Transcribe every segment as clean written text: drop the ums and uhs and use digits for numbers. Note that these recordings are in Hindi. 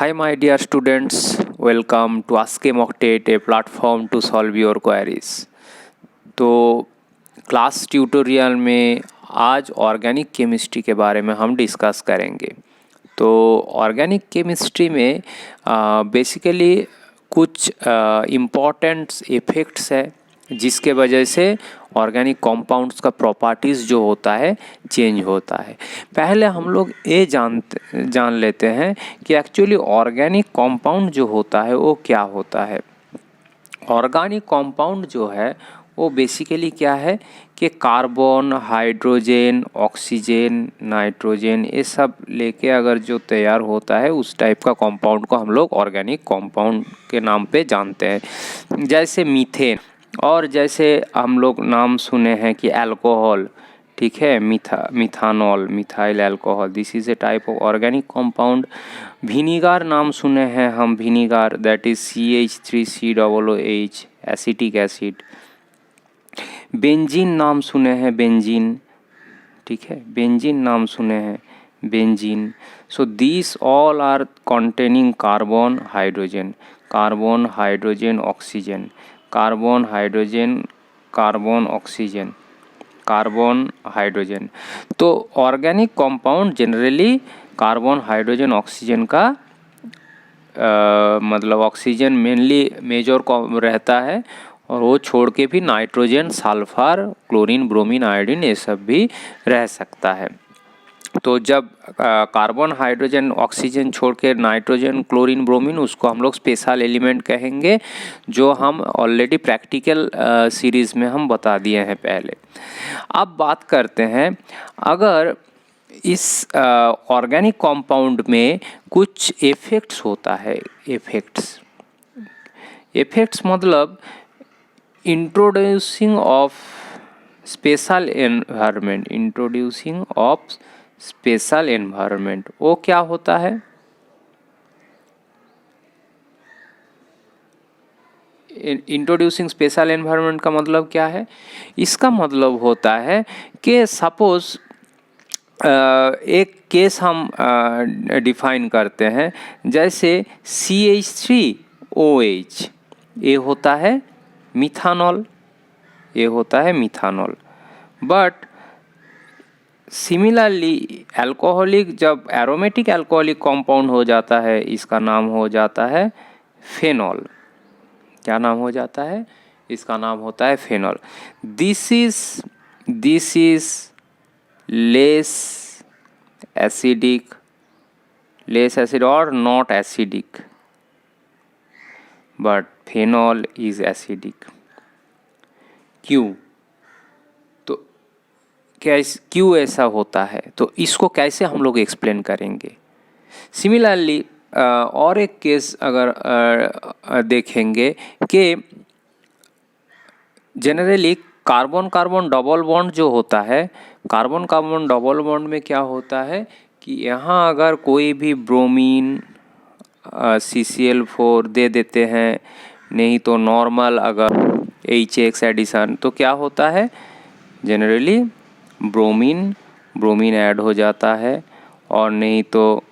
Hi, my dear students. Welcome to Ask a Mocktate, a platform to solve your queries. तो क्लास ट्यूटोरियल में आज ऑर्गेनिक केमिस्ट्री के बारे में हम डिस्कस करेंगे। तो ऑर्गेनिक केमिस्ट्री में बेसिकली कुछ इम्पॉर्टेंट इफ़ेक्ट्स है जिसके वजह से ऑर्गेनिक कंपाउंड्स का प्रॉपर्टीज़ जो होता है चेंज होता है। पहले हम लोग ये जान लेते हैं कि एक्चुअली ऑर्गेनिक कंपाउंड जो होता है वो क्या होता है। ऑर्गेनिक कंपाउंड जो है वो बेसिकली क्या है कि कार्बन, हाइड्रोजन, ऑक्सीजन, नाइट्रोजन ये सब लेके अगर जो तैयार होता है उस टाइप का कंपाउंड को हम लोग ऑर्गेनिक कंपाउंड के नाम पे जानते हैं। जैसे मीथेन और जैसे हम लोग नाम सुने हैं कि अल्कोहल, ठीक है, methanol, methyl alcohol, this is a type of organic compound. Vinegar नाम सुने हैं हम, vinegar that is CH3COOH, acetic acid. Benzene नाम सुने हैं, बेंजीन, ठीक है, बेंजीन नाम सुने हैं, benzene. So this all are containing carbon, hydrogen, carbon, hydrogen, oxygen, carbon, hydrogen, carbon, oxygen, carbon, hydrogen. तो organic compound generally carbon, hydrogen, oxygen का मतलब ऑक्सीजन मेनली मेजर रहता है और वो छोड़ के भी nitrogen, sulphur, chlorine, bromine, iodine ये सब भी रह सकता है। तो जब कार्बन, हाइड्रोजन, ऑक्सीजन छोड़ के नाइट्रोजन, क्लोरीन, ब्रोमीन, उसको हम लोग स्पेशल एलिमेंट कहेंगे, जो हम ऑलरेडी प्रैक्टिकल सीरीज़ में हम बता दिए हैं पहले। अब बात करते हैं, अगर इस ऑर्गेनिक कंपाउंड में कुछ इफेक्ट्स होता है, इफेक्ट्स मतलब introducing of special environment, introducing of special environment, वो क्या होता है? इंट्रोड्यूसिंग स्पेशल एनवायरनमेंट का मतलब क्या है? इसका मतलब होता है कि सपोज एक केस हम डिफाइन करते हैं, जैसे CH3OH, ये होता है मिथानॉल, ये होता है मिथानॉल। बट सिमिलरली अल्कोहलिक, जब एरोमेटिक अल्कोहलिक कंपाउंड हो जाता है, इसका नाम हो जाता है फेनॉल। क्या नाम हो जाता है? इसका नाम होता है phenol. This is less acidic, less acid और not acidic, but phenol is acidic. क्यों? तो क्यों ऐसा होता है? तो इसको कैसे हम लोग एक्सप्लेन करेंगे? सिमिलरली और एक केस अगर देखेंगे कि generally carbon carbon double bond जो होता है, कार्बन कार्बन डबल बॉन्ड में क्या होता है कि यहाँ अगर कोई भी ब्रोमीन CCl4 दे देते हैं, नहीं तो नॉर्मल अगर HX एडिशन, तो क्या होता है? जनरली ब्रोमीन ऐड हो जाता है और नहीं तो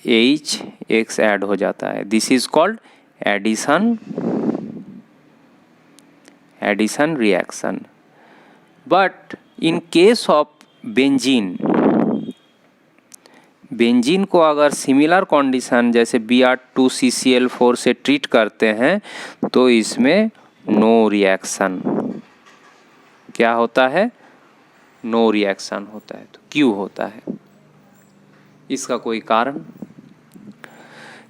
HX ऐड हो जाता है। This is called addition reaction. But in case of benzene को अगर सिमिलर कंडीशन जैसे Br2CCl4 से ट्रीट करते हैं तो इसमें नो रिएक्शन, क्या होता है? नो रिएक्शन होता है। तो क्यों होता है? इसका कोई कारण?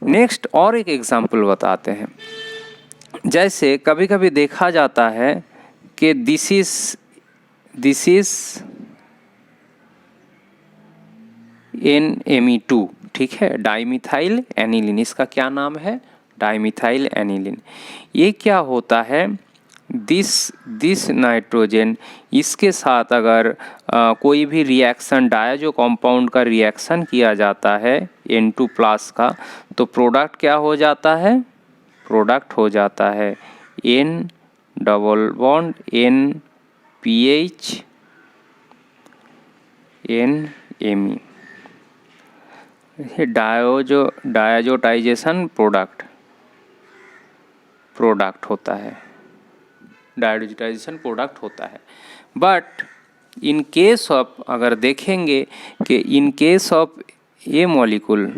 नेक्स्ट और एक एग्जाम्पल बताते हैं। जैसे कभी कभी देखा जाता है कि दिस इज NMe2, ठीक है, डाइमिथाइल एनिलीन, इसका क्या नाम है? Dimethyl aniline. ये क्या होता है? दिस नाइट्रोजन, इसके साथ अगर कोई भी रिएक्शन, डायजो कंपाउंड का रिएक्शन किया जाता है N2+ का, तो प्रोडक्ट क्या हो जाता है? प्रोडक्ट हो जाता है N double bond NPH NMe। ये डायजोटाइजेशन प्रोडक्ट होता है, डायजोटाइजेशन प्रोडक्ट होता है। बट इन केस ऑफ, अगर देखेंगे कि इन केस ऑफ ये मॉलिक्यूल,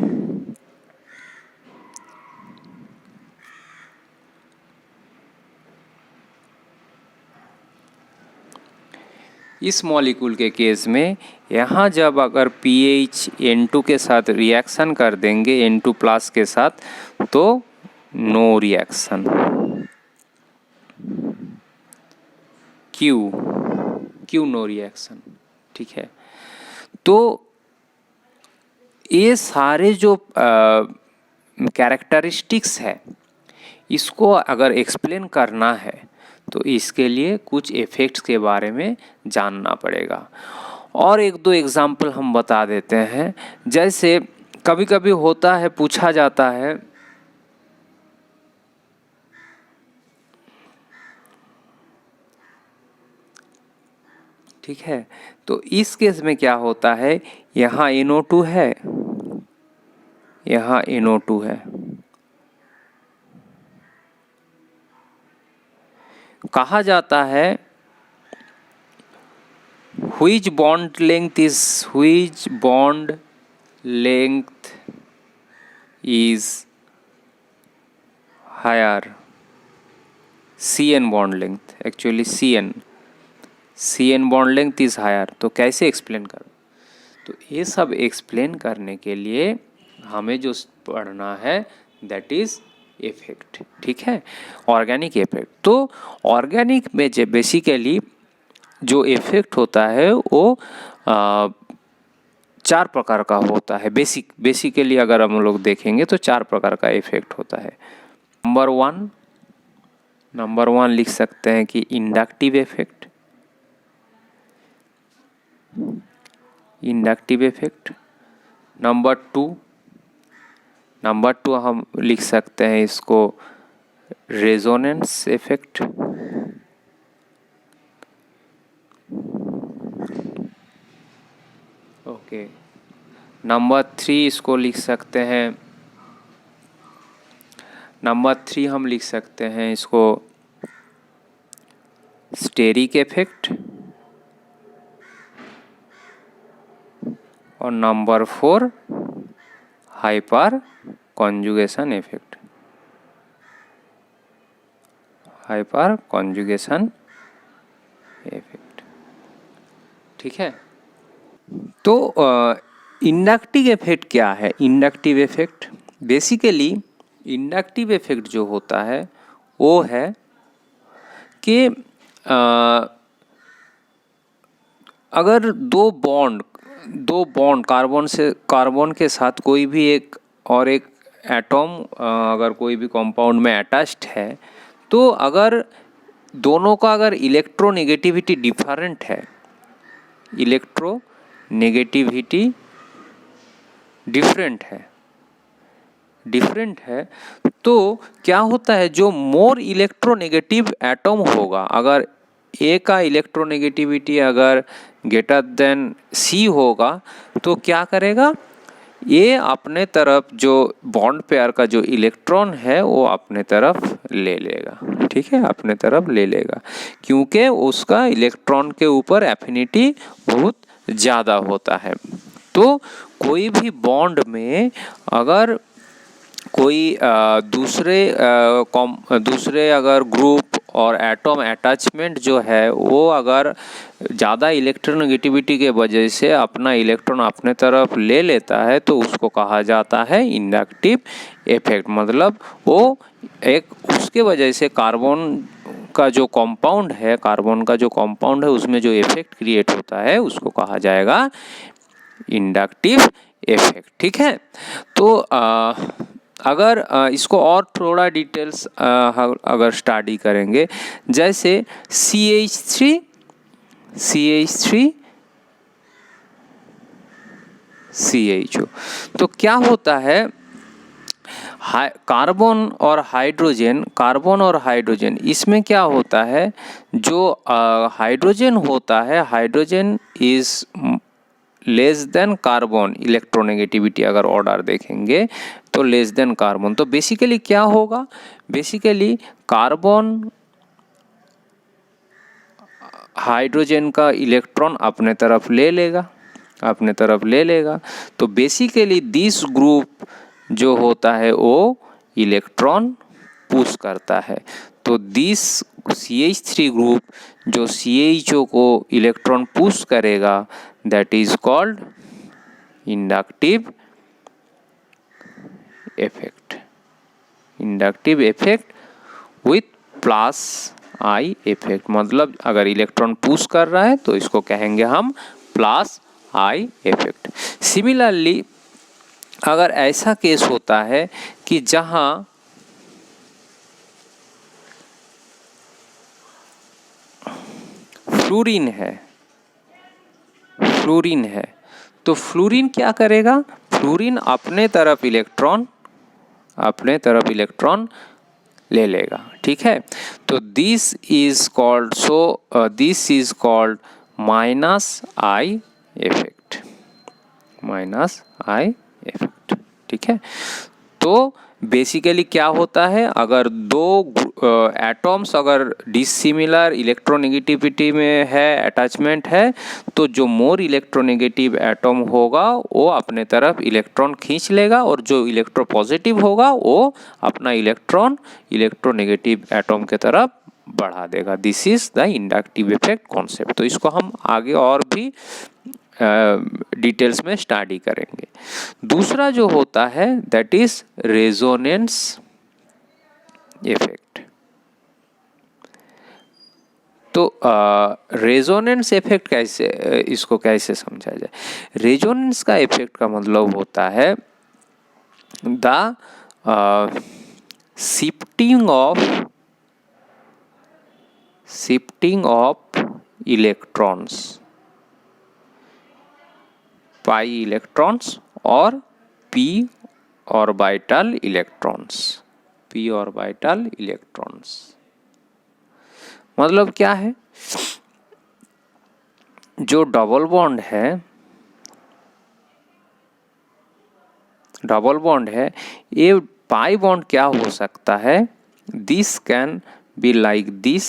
इस मॉलिक्यूल के केस में यहाँ जब अगर pH N2 के साथ रिएक्शन कर देंगे N2+ के साथ, तो नो रिएक्शन। क्यों नो रिएक्शन? ठीक है, तो ये सारे जो कैरेक्टरिस्टिक्स है, इसको अगर एक्सप्लेन करना है तो इसके लिए कुछ इफ़ेक्ट्स के बारे में जानना पड़ेगा। और एक दो एग्जाम्पल हम बता देते हैं। जैसे कभी कभी होता है, पूछा जाता है, ठीक है, तो इस केस में क्या होता है, यहाँ NO2 है, यहाँ NO2 है, कहा जाता है which bond length is higher, CN bond length, actually CN bond length is higher। तो कैसे एक्सप्लेन करो? तो ये सब एक्सप्लेन करने के लिए हमें जो पढ़ना है दैट इज इफेक्ट, ठीक है, ऑर्गेनिक इफेक्ट। तो ऑर्गेनिक में जो बेसिकली जो इफेक्ट होता है वो 4 प्रकार का होता है। बेसिकली अगर हम लोग देखेंगे तो 4 प्रकार का इफेक्ट होता है। नंबर वन लिख सकते हैं कि इंडक्टिव इफेक्ट, नंबर टू हम लिख सकते हैं इसको रेजोनेंस इफेक्ट, ओके। नंबर 3 इसको लिख सकते हैं, हम लिख सकते हैं इसको स्टेरिक इफेक्ट। और नंबर 4 हाइपर कॉन्जुगेशन इफेक्ट, ठीक है। तो इंडक्टिव इफेक्ट क्या है? Inductive effect basically, inductive effect जो होता है वो है कि अगर दो बॉन्ड कार्बन के साथ कोई भी एक एटॉम अगर कोई भी कंपाउंड में अटैच्ड है, तो अगर दोनों का अगर इलेक्ट्रोनेगेटिविटी डिफरेंट है, तो क्या होता है, जो मोर इलेक्ट्रोनेगेटिव एटम होगा, अगर ए का इलेक्ट्रोनेगेटिविटी अगर ग्रेटर देन सी होगा, तो क्या करेगा, ये अपने तरफ जो बॉन्ड पेयर का जो इलेक्ट्रॉन है वो अपने तरफ ले लेगा, ठीक है, अपने तरफ ले लेगा, क्योंकि उसका इलेक्ट्रॉन के ऊपर एफिनिटी बहुत ज़्यादा होता है। तो कोई भी बॉन्ड में अगर कोई दूसरे अगर ग्रुप और एटॉम अटैचमेंट जो है वो अगर ज़्यादा इलेक्ट्रोनेगेटिविटी के वजह से अपना इलेक्ट्रॉन अपने तरफ ले लेता है, तो उसको कहा जाता है इंडक्टिव इफेक्ट। मतलब वो एक उसके वजह से कार्बन का जो कंपाउंड है उसमें जो इफेक्ट क्रिएट होता है उसको कहा जाएगा इंडक्टिव इफेक्ट, ठीक है। तो अगर इसको और थोड़ा डिटेल्स अगर स्टडी करेंगे, जैसे CH3 CHO, तो क्या होता है, कार्बन और हाइड्रोजन इसमें क्या होता है, जो हाइड्रोजन होता है, hydrogen is less than carbon electronegativity अगर ऑर्डर देखेंगे तो लेस देन कार्बन। तो बेसिकली क्या होगा, बेसिकली कार्बन हाइड्रोजन का इलेक्ट्रॉन अपने तरफ ले लेगा, अपने तरफ ले लेगा। तो बेसिकली दिस ग्रुप जो होता है वो इलेक्ट्रॉन पुश करता है। तो दिस CH3 ग्रुप जो CHO को इलेक्ट्रॉन पुश करेगा that is called inductive effect. Inductive effect with plus I effect, मतलब अगर इलेक्ट्रॉन पुश कर रहा है तो इसको कहेंगे हम प्लस आई इफेक्ट। सिमिलरली अगर ऐसा केस होता है कि जहां फ्लोरीन है, फ्लोरीन है, तो फ्लोरीन क्या करेगा, फ्लोरीन अपने तरफ इलेक्ट्रॉन ले लेगा, ठीक है। तो this is called, this is called minus I effect, minus I effect, ठीक है। तो बेसिकली क्या होता है, अगर दो एटॉम्स अगर डिसिमिलर इलेक्ट्रोनेगेटिविटी में है, अटैचमेंट है, तो जो मोर इलेक्ट्रोनेगेटिव एटॉम होगा वो अपने तरफ इलेक्ट्रॉन खींच लेगा और जो इलेक्ट्रोपॉजिटिव होगा वो अपना इलेक्ट्रोनेगेटिव एटॉम के तरफ बढ़ा देगा। This is the inductive effect concept. तो इसको हम आगे और भी डिटेल्स में स्टडी करेंगे। दूसरा जो होता है दैट इज रेजोनेंस इफेक्ट। तो रेजोनेंस इफेक्ट कैसे, इसको कैसे समझा जाए। रेजोनेंस का इफेक्ट का मतलब होता है the shifting of electrons, pi electrons और p orbital electrons, p orbital electrons. मतलब क्या है, जो डबल बॉन्ड है, ये पाई बॉन्ड क्या हो सकता है, this can be like this.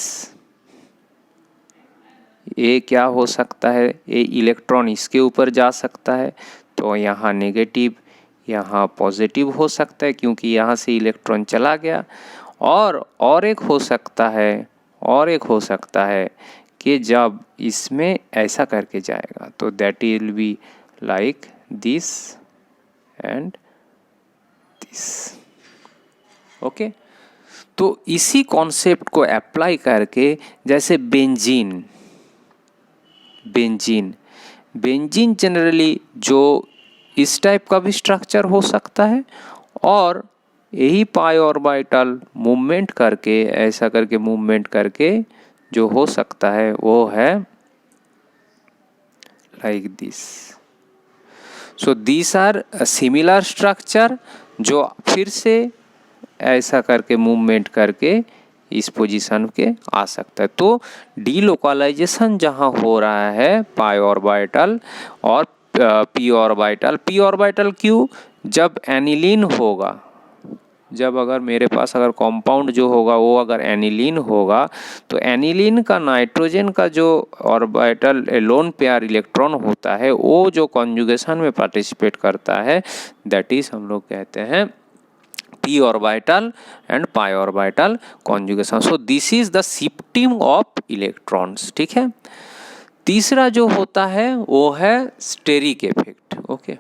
ये क्या हो सकता है, ये इलेक्ट्रॉन इसके ऊपर जा सकता है, तो यहाँ नेगेटिव यहाँ पॉजिटिव हो सकता है क्योंकि यहाँ से इलेक्ट्रॉन चला गया। और एक हो सकता है कि जब इसमें ऐसा करके जाएगा तो that will be like this and this, okay. तो इसी कॉन्सेप्ट को अप्लाई करके, जैसे बेंजीन जनरली जो इस टाइप का भी स्ट्रक्चर हो सकता है, और यही पाई ऑर्बिटल मूवमेंट करके, ऐसा करके मूवमेंट करके जो हो सकता है वो है like this. So these are similar structure जो फिर से ऐसा करके मूवमेंट करके इस पोजीशन के आ सकता है। तो डीलोकलाइजेशन जहाँ हो रहा है पाई ऑर्बिटल और p ऑर्बिटल क्यों, जब एनिलीन होगा, जब अगर मेरे पास अगर कंपाउंड जो होगा वो अगर एनिलीन होगा, तो एनिलीन का नाइट्रोजन का जो ऑर्बिटल लोन पेयर इलेक्ट्रॉन होता है वो जो कॉन्जुगेशन में पार्टिसिपेट करता है दैट इज हम लोग कहते हैं p orbital and pi orbital conjugation. So this is the shifting of electrons, ठीक है। तीसरा जो होता है वो है steric effect, okay.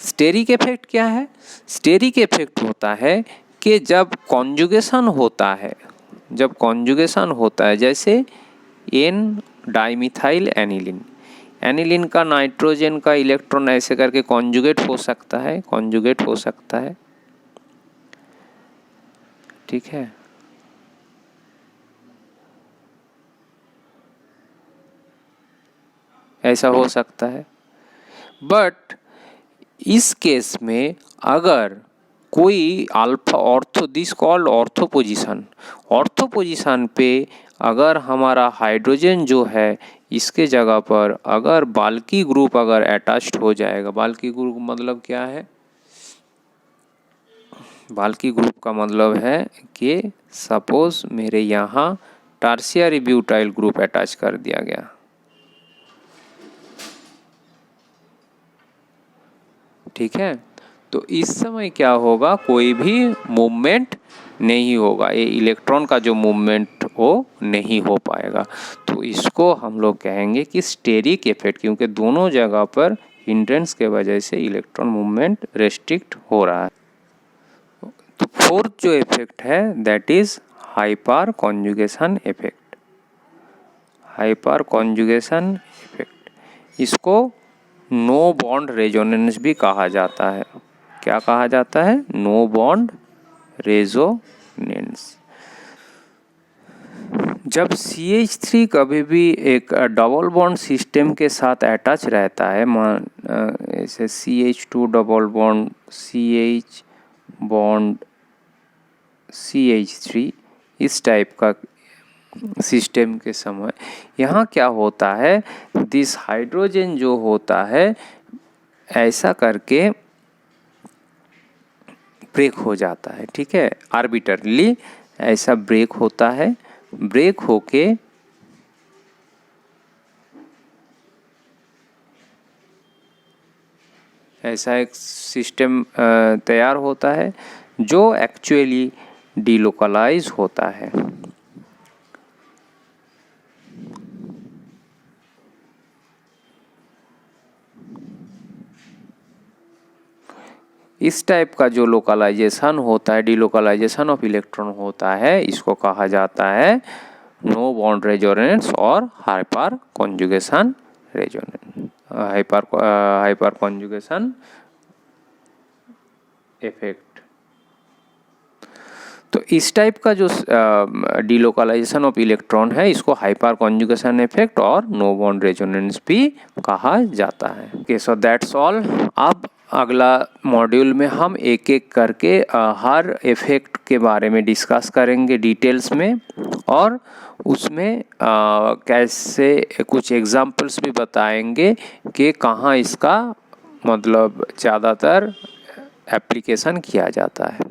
Steric effect क्या है, स्टेरिक इफेक्ट होता है कि जब कॉन्जुगेशन होता है, जैसे n डाइमिथाइल एनिलीन का नाइट्रोजन का इलेक्ट्रॉन ऐसे करके कॉन्जुगेट हो सकता है, ठीक है। ऐसा हो सकता है, बट इस केस में अगर कोई alpha ortho, this called ortho position, ortho position पे अगर हमारा हाइड्रोजन जो है इसके जगह पर अगर बाल्की ग्रुप अगर अटैच्ड हो जाएगा, बाल्की ग्रुप मतलब क्या है, बाल्की ग्रुप का मतलब है कि सपोज मेरे यहाँ टर्शियरी ब्यूटाइल ग्रुप अटैच कर दिया गया, ठीक है, तो इस समय क्या होगा, कोई भी मूवमेंट नहीं होगा, ये इलेक्ट्रॉन का जो मूवमेंट वो नहीं हो पाएगा। तो इसको हम लोग कहेंगे कि स्टेरिक इफेक्ट, क्योंकि दोनों जगह पर हिंड्रेंस के वजह से इलेक्ट्रॉन मूवमेंट रेस्ट्रिक्ट हो रहा है। तो फोर्थ जो इफेक्ट है that is hyperconjugation effect, hyperconjugation effect, इसको नो बॉन्ड रेजोनेंस भी कहा जाता है। क्या कहा जाता है? No bond resonance. जब CH3 कभी भी एक डबल बॉन्ड सिस्टम के साथ अटैच रहता है, मान ऐसे CH2 double bond CH bond CH3 इस टाइप का सिस्टम के समय यहाँ क्या होता है, दिस हाइड्रोजन जो होता है ऐसा करके ब्रेक हो जाता है, ठीक है, आर्बिटरली ऐसा ब्रेक होता है, ब्रेक होके ऐसा एक सिस्टम तैयार होता है जो एक्चुअली डिलोकलाइज होता है। इस टाइप का जो लोकलाइजेशन होता है, डिलोकलाइजेशन ऑफ इलेक्ट्रॉन होता है, इसको कहा जाता है नो बॉन्ड रेजोनेंस और hyper conjugation resonance, hyper conjugation effect. तो इस टाइप का जो डिलोकलाइजेशन ऑफ इलेक्ट्रॉन है इसको हाइपर कॉन्जुगेशन इफेक्ट और नो बॉन्ड रेजोनेंस भी कहा जाता है। Okay, so that's all. अब अगला मॉड्यूल में हम एक एक करके हर इफेक्ट के बारे में डिस्कस करेंगे डिटेल्स में, और उसमें कैसे कुछ एग्जांपल्स भी बताएंगे कि कहाँ इसका मतलब ज़्यादातर एप्लीकेशन किया जाता है।